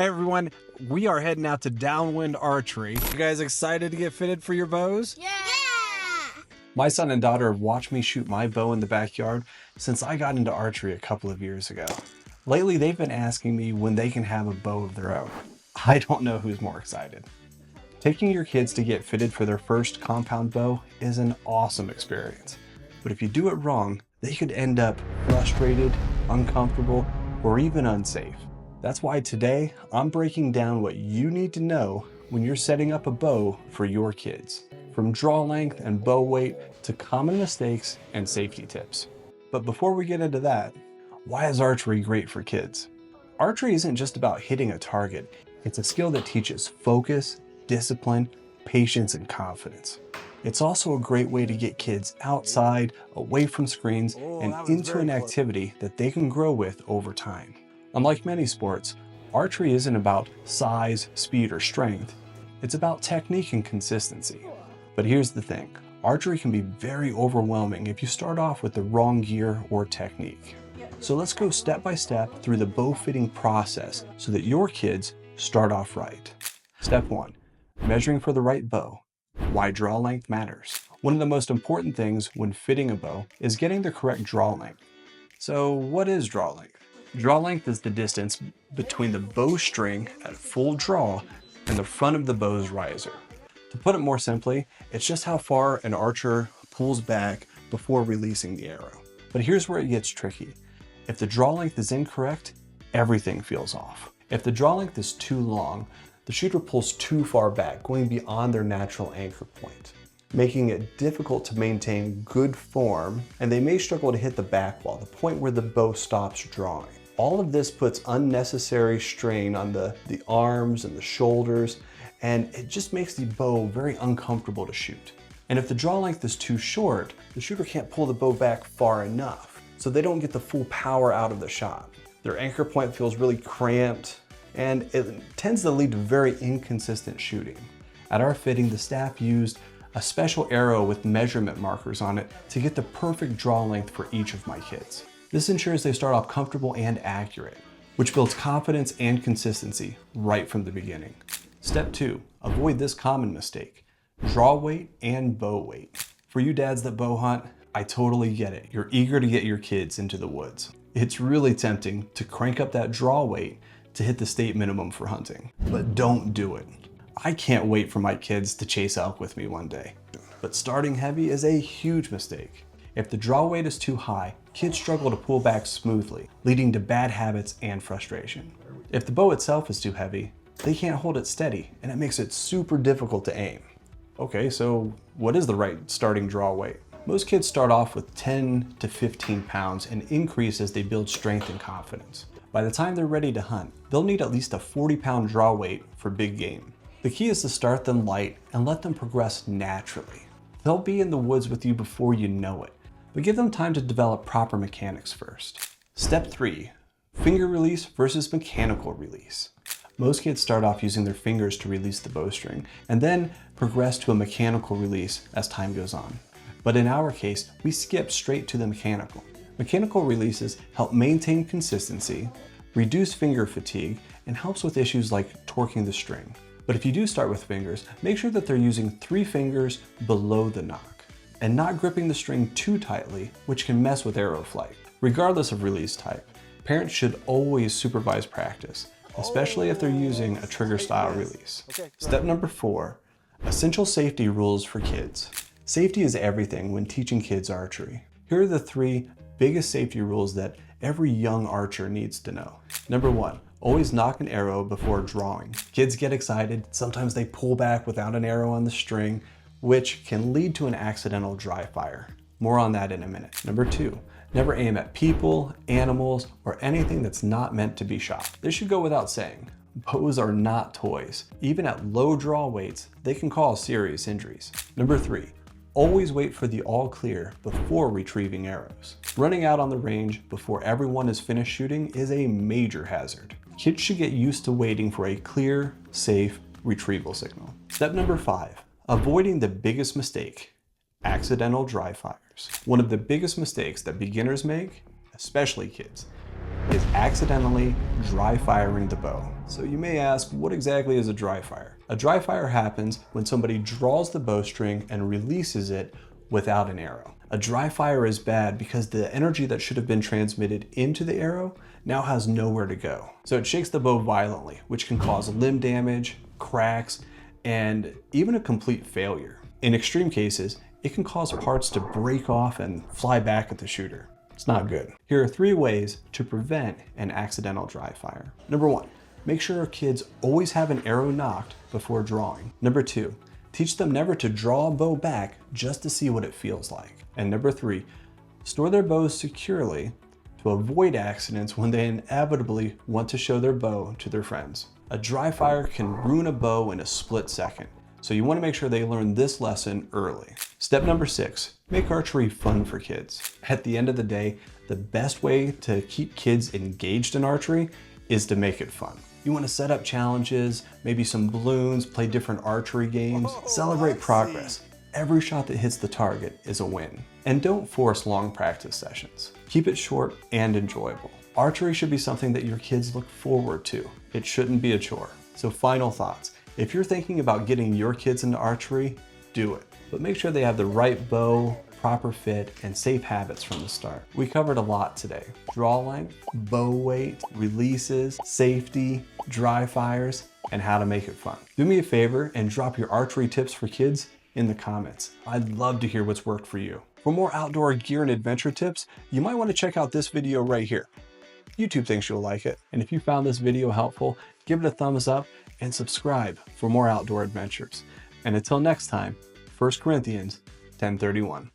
Hey everyone, we are heading out to Downwind Archery. You guys excited to get fitted for your bows? Yeah! My son and daughter have watched me shoot my bow in the backyard since I got into archery a couple of years ago. Lately, they've been asking me when they can have a bow of their own. I don't know who's more excited. Taking your kids to get fitted for their first compound bow is an awesome experience. But if you do it wrong, they could end up frustrated, uncomfortable, or even unsafe. That's why today, I'm breaking down what you need to know when you're setting up a bow for your kids. From draw length and bow weight to common mistakes and safety tips. But before we get into that, why is archery great for kids? Archery isn't just about hitting a target. It's a skill that teaches focus, discipline, patience, and confidence. It's also a great way to get kids outside, away from screens, and into an activity that they can grow with over time. Unlike many sports, archery isn't about size, speed, or strength. It's about technique and consistency. But here's the thing, archery can be very overwhelming if you start off with the wrong gear or technique. So let's go step by step through the bow fitting process so that your kids start off right. Step 1, measuring for the right bow. Why draw length matters. One of the most important things when fitting a bow is getting the correct draw length. So what is draw length? Draw length is the distance between the bowstring at full draw and the front of the bow's riser. To put it more simply, it's just how far an archer pulls back before releasing the arrow. But here's where it gets tricky. If the draw length is incorrect, everything feels off. If the draw length is too long, the shooter pulls too far back, going beyond their natural anchor point, making it difficult to maintain good form, and they may struggle to hit the back wall, the point where the bow stops drawing. All of this puts unnecessary strain on the arms and the shoulders, and it just makes the bow very uncomfortable to shoot. And if the draw length is too short, the shooter can't pull the bow back far enough, so they don't get the full power out of the shot. Their anchor point feels really cramped, and it tends to lead to very inconsistent shooting. At our fitting, the staff used a special arrow with measurement markers on it to get the perfect draw length for each of my kids. This ensures they start off comfortable and accurate, which builds confidence and consistency right from the beginning. Step 2, avoid this common mistake, draw weight and bow weight. For you dads that bow hunt, I totally get it. You're eager to get your kids into the woods. It's really tempting to crank up that draw weight to hit the state minimum for hunting, but don't do it. I can't wait for my kids to chase elk with me one day. But starting heavy is a huge mistake. If the draw weight is too high, kids struggle to pull back smoothly, leading to bad habits and frustration. If the bow itself is too heavy, they can't hold it steady, and it makes it super difficult to aim. Okay, so what is the right starting draw weight? Most kids start off with 10 to 15 pounds and increase as they build strength and confidence. By the time they're ready to hunt, they'll need at least a 40-pound draw weight for big game. The key is to start them light and let them progress naturally. They'll be in the woods with you before you know it, but give them time to develop proper mechanics first. Step 3, finger release versus mechanical release. Most kids start off using their fingers to release the bowstring and then progress to a mechanical release as time goes on. But in our case, we skip straight to the mechanical. Mechanical releases help maintain consistency, reduce finger fatigue, and helps with issues like torquing the string. But if you do start with fingers, make sure that they're using 3 fingers below the nock and not gripping the string too tightly, which can mess with arrow flight. Regardless of release type, parents should always supervise practice, especially if they're using a trigger style release. Step number 4, essential safety rules for kids. Safety is everything when teaching kids archery. Here are the 3 biggest safety rules that every young archer needs to know. Number 1, always nock an arrow before drawing. Kids get excited, sometimes they pull back without an arrow on the string, which can lead to an accidental dry fire. More on that in a minute. Number 2, never aim at people, animals, or anything that's not meant to be shot. This should go without saying. Bows are not toys. Even at low draw weights, they can cause serious injuries. Number 3, always wait for the all clear before retrieving arrows. Running out on the range before everyone is finished shooting is a major hazard. Kids should get used to waiting for a clear, safe retrieval signal. Step number 5, avoiding the biggest mistake, accidental dry fires. One of the biggest mistakes that beginners make, especially kids, is accidentally dry firing the bow. So you may ask, what exactly is a dry fire? A dry fire happens when somebody draws the bowstring and releases it without an arrow. A dry fire is bad because the energy that should have been transmitted into the arrow now has nowhere to go. So it shakes the bow violently, which can cause limb damage, cracks, and even a complete failure. In extreme cases, it can cause parts to break off and fly back at the shooter. It's not good. Here are 3 ways to prevent an accidental dry fire. Number 1, make sure our kids always have an arrow nocked before drawing. Number 2, teach them never to draw a bow back just to see what it feels like. And number 3, store their bows securely to avoid accidents when they inevitably want to show their bow to their friends. A dry fire can ruin a bow in a split second, so you want to make sure they learn this lesson early. Step number 6, make archery fun for kids. At the end of the day, the best way to keep kids engaged in archery is to make it fun. You want to set up challenges, maybe some balloons, play different archery games, celebrate progress. Every shot that hits the target is a win. And don't force long practice sessions. Keep it short and enjoyable. Archery should be something that your kids look forward to. It shouldn't be a chore. So final thoughts. If you're thinking about getting your kids into archery, do it. But make sure they have the right bow, proper fit, and safe habits from the start. We covered a lot today. Draw length, bow weight, releases, safety, dry fires, and how to make it fun. Do me a favor and drop your archery tips for kids in the comments. I'd love to hear what's worked for you. For more outdoor gear and adventure tips, you might want to check out this video right here. YouTube thinks you'll like it. And if you found this video helpful, give it a thumbs up and subscribe for more outdoor adventures. And until next time, 1 Corinthians 10:31.